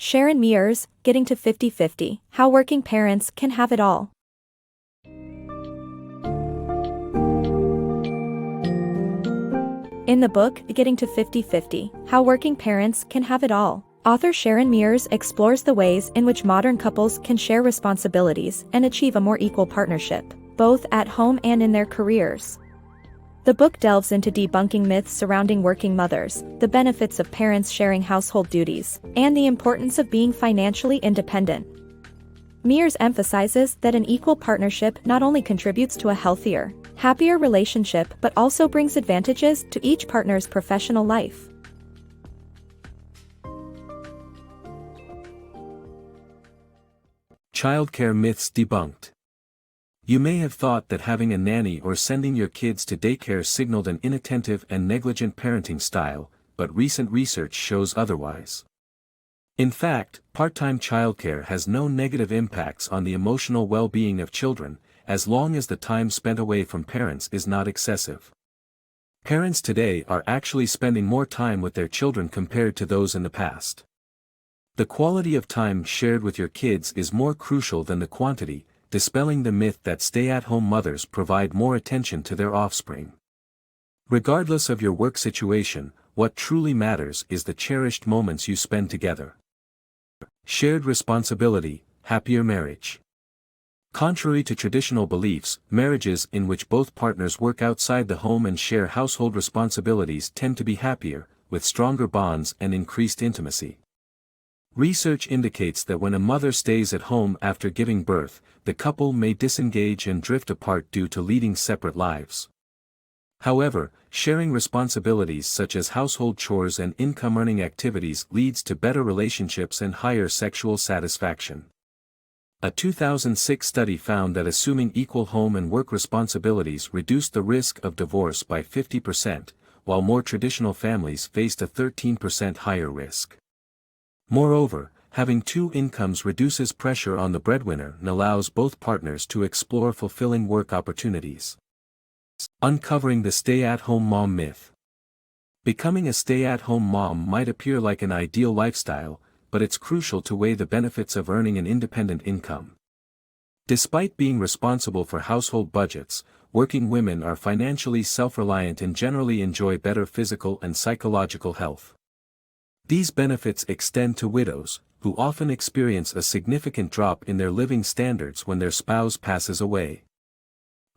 Sharon Meers, Getting to 50-50, How Working Parents Can Have It All. In the book, Getting to 50-50, How Working Parents Can Have It All, author Sharon Meers explores the ways in which modern couples can share responsibilities and achieve a more equal partnership, both at home and in their careers. The book delves into debunking myths surrounding working mothers, the benefits of parents sharing household duties, and the importance of being financially independent. Meers emphasizes that an equal partnership not only contributes to a healthier, happier relationship but also brings advantages to each partner's professional life. Childcare myths debunked. You may have thought that having a nanny or sending your kids to daycare signaled an inattentive and negligent parenting style, but recent research shows otherwise. In fact, part-time childcare has no negative impacts on the emotional well-being of children, as long as the time spent away from parents is not excessive. Parents today are actually spending more time with their children compared to those in the past. The quality of time shared with your kids is more crucial than the quantity, dispelling the myth that stay-at-home mothers provide more attention to their offspring. Regardless of your work situation, what truly matters is the cherished moments you spend together. Shared responsibility, happier marriage. Contrary to traditional beliefs, marriages in which both partners work outside the home and share household responsibilities tend to be happier, with stronger bonds and increased intimacy. Research indicates that when a mother stays at home after giving birth, the couple may disengage and drift apart due to leading separate lives. However, sharing responsibilities such as household chores and income-earning activities leads to better relationships and higher sexual satisfaction. A 2006 study found that assuming equal home and work responsibilities reduced the risk of divorce by 50%, while more traditional families faced a 13% higher risk. Moreover, having two incomes reduces pressure on the breadwinner and allows both partners to explore fulfilling work opportunities. Uncovering the stay-at-home mom myth. Becoming a stay-at-home mom might appear like an ideal lifestyle, but it's crucial to weigh the benefits of earning an independent income. Despite being responsible for household budgets, working women are financially self-reliant and generally enjoy better physical and psychological health. These benefits extend to widows, who often experience a significant drop in their living standards when their spouse passes away.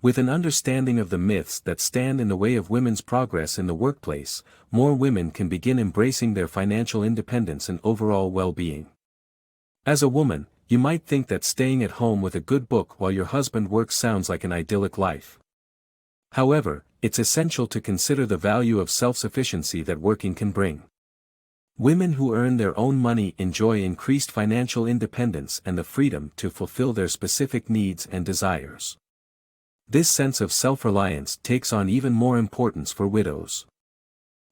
With an understanding of the myths that stand in the way of women's progress in the workplace, more women can begin embracing their financial independence and overall well-being. As a woman, you might think that staying at home with a good book while your husband works sounds like an idyllic life. However, it's essential to consider the value of self-sufficiency that working can bring. Women who earn their own money enjoy increased financial independence and the freedom to fulfill their specific needs and desires. This sense of self-reliance takes on even more importance for widows.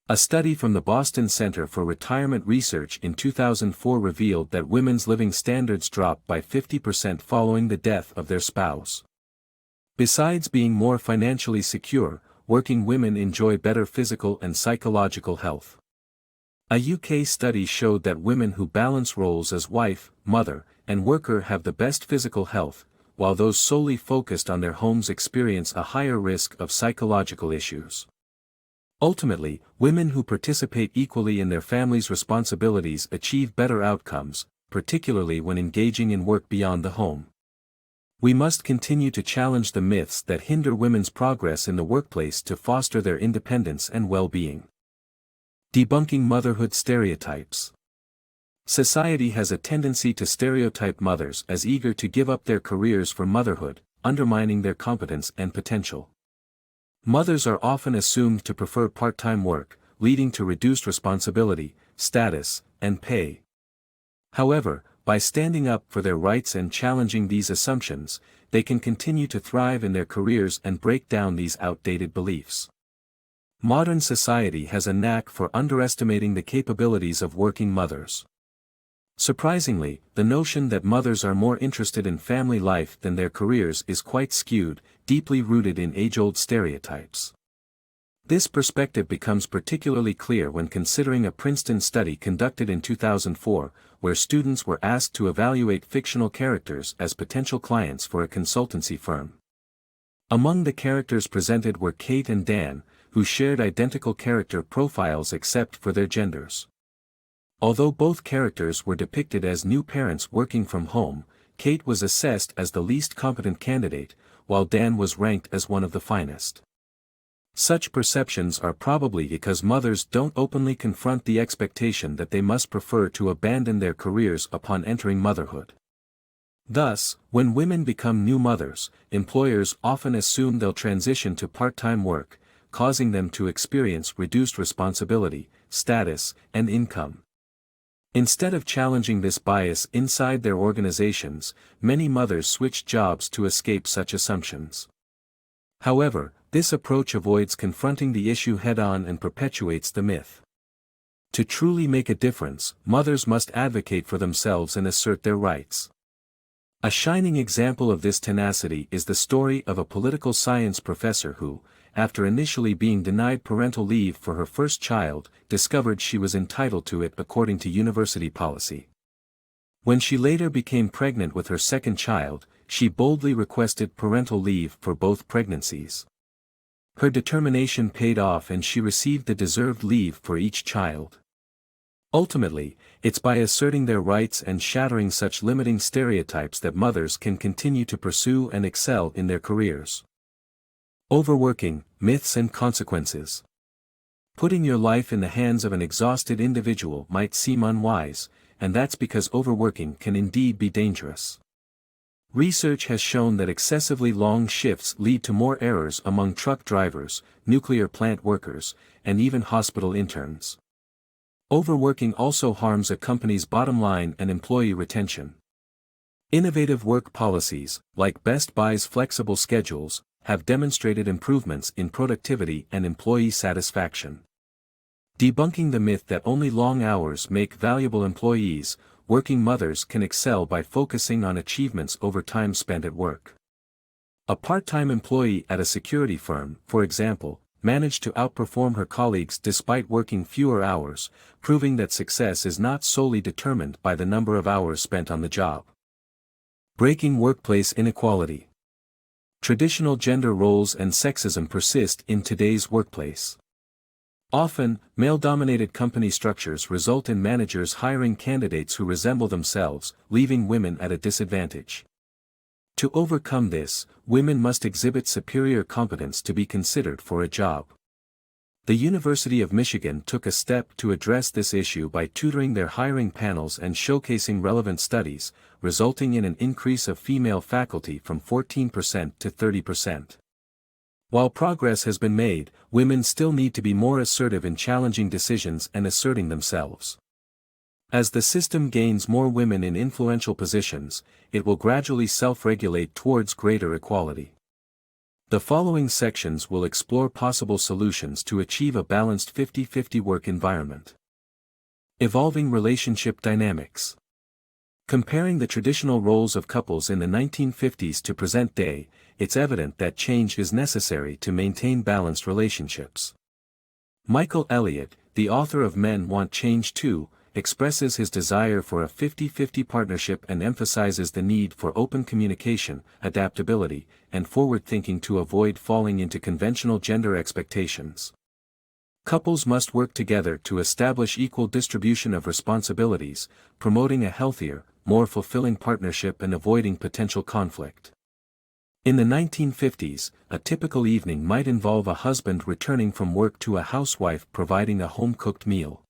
A study from the Boston Center for Retirement Research in 2004 revealed that women's living standards dropped by 50% following the death of their spouse. Besides being more financially secure, working women enjoy better physical and psychological health. A UK study showed that women who balance roles as wife, mother, and worker have the best physical health, while those solely focused on their homes experience a higher risk of psychological issues. Ultimately, women who participate equally in their family's responsibilities achieve better outcomes, particularly when engaging in work beyond the home. We must continue to challenge the myths that hinder women's progress in the workplace to foster their independence and well-being. Debunking motherhood stereotypes. Society has a tendency to stereotype mothers as eager to give up their careers for motherhood, undermining their competence and potential. Mothers are often assumed to prefer part-time work, leading to reduced responsibility, status, and pay. However, by standing up for their rights and challenging these assumptions, they can continue to thrive in their careers and break down these outdated beliefs. Modern society has a knack for underestimating the capabilities of working mothers. Surprisingly, the notion that mothers are more interested in family life than their careers is quite skewed, deeply rooted in age-old stereotypes. This perspective becomes particularly clear when considering a Princeton study conducted in 2004, where students were asked to evaluate fictional characters as potential clients for a consultancy firm. Among the characters presented were Kate and Dan, who shared identical character profiles except for their genders. Although both characters were depicted as new parents working from home, Kate was assessed as the least competent candidate, while Dan was ranked as one of the finest. Such perceptions are probably because mothers don't openly confront the expectation that they must prefer to abandon their careers upon entering motherhood. Thus, when women become new mothers, employers often assume they'll transition to part-time work, causing them to experience reduced responsibility, status, and income. Instead of challenging this bias inside their organizations, many mothers switch jobs to escape such assumptions. However, this approach avoids confronting the issue head-on and perpetuates the myth. To truly make a difference, mothers must advocate for themselves and assert their rights. A shining example of this tenacity is the story of a political science professor who, after initially being denied parental leave for her first child, discovered she was entitled to it according to university policy. When she later became pregnant with her second child, she boldly requested parental leave for both pregnancies. Her determination paid off and she received the deserved leave for each child. Ultimately, it's by asserting their rights and shattering such limiting stereotypes that mothers can continue to pursue and excel in their careers. Overworking, myths and consequences. Putting your life in the hands of an exhausted individual might seem unwise, and that's because overworking can indeed be dangerous. Research has shown that excessively long shifts lead to more errors among truck drivers, nuclear plant workers, and even hospital interns. Overworking also harms a company's bottom line and employee retention. Innovative work policies, like Best Buy's flexible schedules, have demonstrated improvements in productivity and employee satisfaction. Debunking the myth that only long hours make valuable employees, working mothers can excel by focusing on achievements over time spent at work. A part-time employee at a security firm, for example, managed to outperform her colleagues despite working fewer hours, proving that success is not solely determined by the number of hours spent on the job. Breaking workplace inequality. Traditional gender roles and sexism persist in today's workplace. Often, male-dominated company structures result in managers hiring candidates who resemble themselves, leaving women at a disadvantage. To overcome this, women must exhibit superior competence to be considered for a job. The University of Michigan took a step to address this issue by tutoring their hiring panels and showcasing relevant studies, resulting in an increase of female faculty from 14% to 30%. While progress has been made, women still need to be more assertive in challenging decisions and asserting themselves. As the system gains more women in influential positions, it will gradually self-regulate towards greater equality. The following sections will explore possible solutions to achieve a balanced 50-50 work environment. Evolving relationship dynamics. Comparing the traditional roles of couples in the 1950s to present day, it's evident that change is necessary to maintain balanced relationships. Michael Elliott, the author of Men Want Change Too, expresses his desire for a 50-50 partnership and emphasizes the need for open communication, adaptability, and forward-thinking to avoid falling into conventional gender expectations. Couples must work together to establish equal distribution of responsibilities, promoting a healthier, more fulfilling partnership and avoiding potential conflict. In the 1950s, a typical evening might involve a husband returning from work to a housewife providing a home-cooked meal.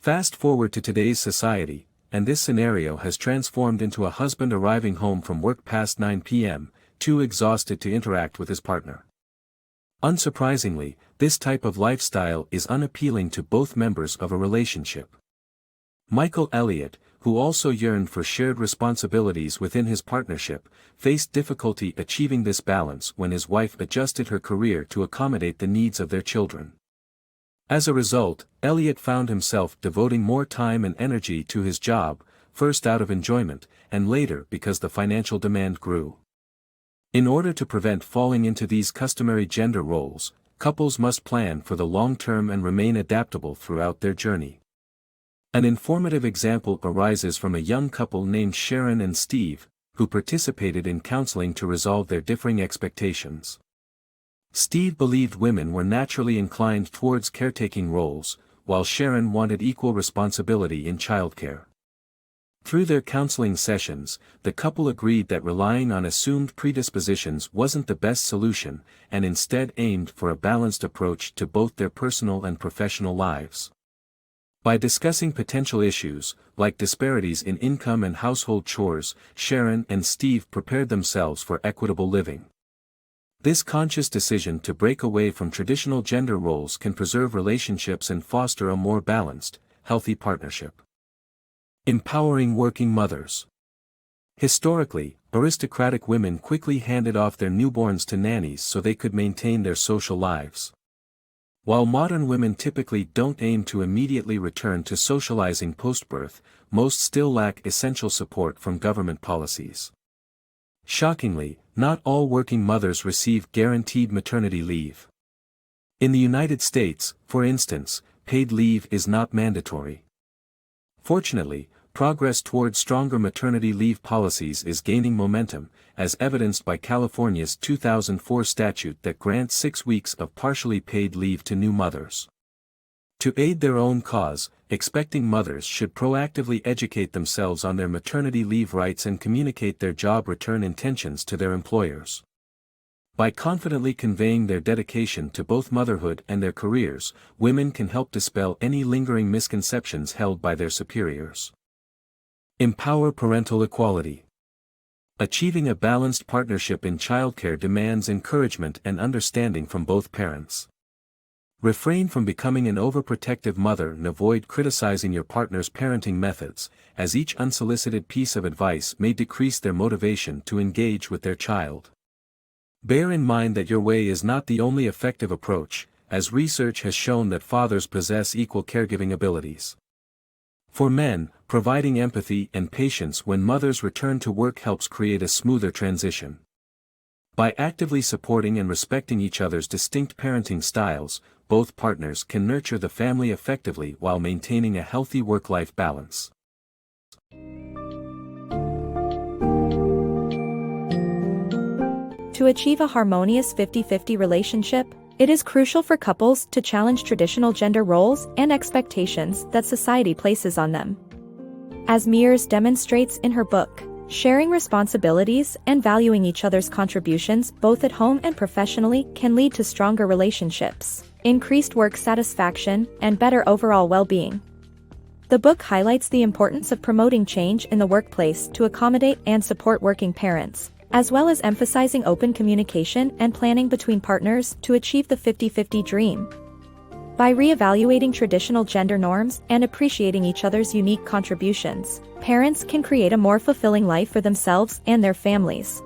Fast forward to today's society, and this scenario has transformed into a husband arriving home from work past 9 p.m., too exhausted to interact with his partner. Unsurprisingly, this type of lifestyle is unappealing to both members of a relationship. Michael Elliott, who also yearned for shared responsibilities within his partnership, faced difficulty achieving this balance when his wife adjusted her career to accommodate the needs of their children. As a result, Elliott found himself devoting more time and energy to his job, first out of enjoyment, and later because the financial demand grew. In order to prevent falling into these customary gender roles, couples must plan for the long term and remain adaptable throughout their journey. An informative example arises from a young couple named Sharon and Steve, who participated in counseling to resolve their differing expectations. Steve believed women were naturally inclined towards caretaking roles, while Sharon wanted equal responsibility in childcare. Through their counseling sessions, the couple agreed that relying on assumed predispositions wasn't the best solution, and instead aimed for a balanced approach to both their personal and professional lives. By discussing potential issues, like disparities in income and household chores, Sharon and Steve prepared themselves for equitable living. This conscious decision to break away from traditional gender roles can preserve relationships and foster a more balanced, healthy partnership. Empowering working mothers. Historically, aristocratic women quickly handed off their newborns to nannies so they could maintain their social lives. While modern women typically don't aim to immediately return to socializing post-birth, most still lack essential support from government policies. Shockingly, not all working mothers receive guaranteed maternity leave. In the United States, for instance, paid leave is not mandatory. Fortunately, progress toward stronger maternity leave policies is gaining momentum, as evidenced by California's 2004 statute that grants 6 weeks of partially paid leave to new mothers. To aid their own cause, expecting mothers should proactively educate themselves on their maternity leave rights and communicate their job return intentions to their employers. By confidently conveying their dedication to both motherhood and their careers, women can help dispel any lingering misconceptions held by their superiors. Empower parental equality. Achieving a balanced partnership in childcare demands encouragement and understanding from both parents. Refrain from becoming an overprotective mother and avoid criticizing your partner's parenting methods, as each unsolicited piece of advice may decrease their motivation to engage with their child. Bear in mind that your way is not the only effective approach, as research has shown that fathers possess equal caregiving abilities. For men, providing empathy and patience when mothers return to work helps create a smoother transition. By actively supporting and respecting each other's distinct parenting styles, both partners can nurture the family effectively while maintaining a healthy work-life balance. To achieve a harmonious 50-50 relationship, it is crucial for couples to challenge traditional gender roles and expectations that society places on them. As Meers demonstrates in her book, sharing responsibilities and valuing each other's contributions both at home and professionally can lead to stronger relationships, increased work satisfaction, and better overall well-being. The book highlights the importance of promoting change in the workplace to accommodate and support working parents, as well as emphasizing open communication and planning between partners to achieve the 50-50 dream. By reevaluating traditional gender norms and appreciating each other's unique contributions, parents can create a more fulfilling life for themselves and their families.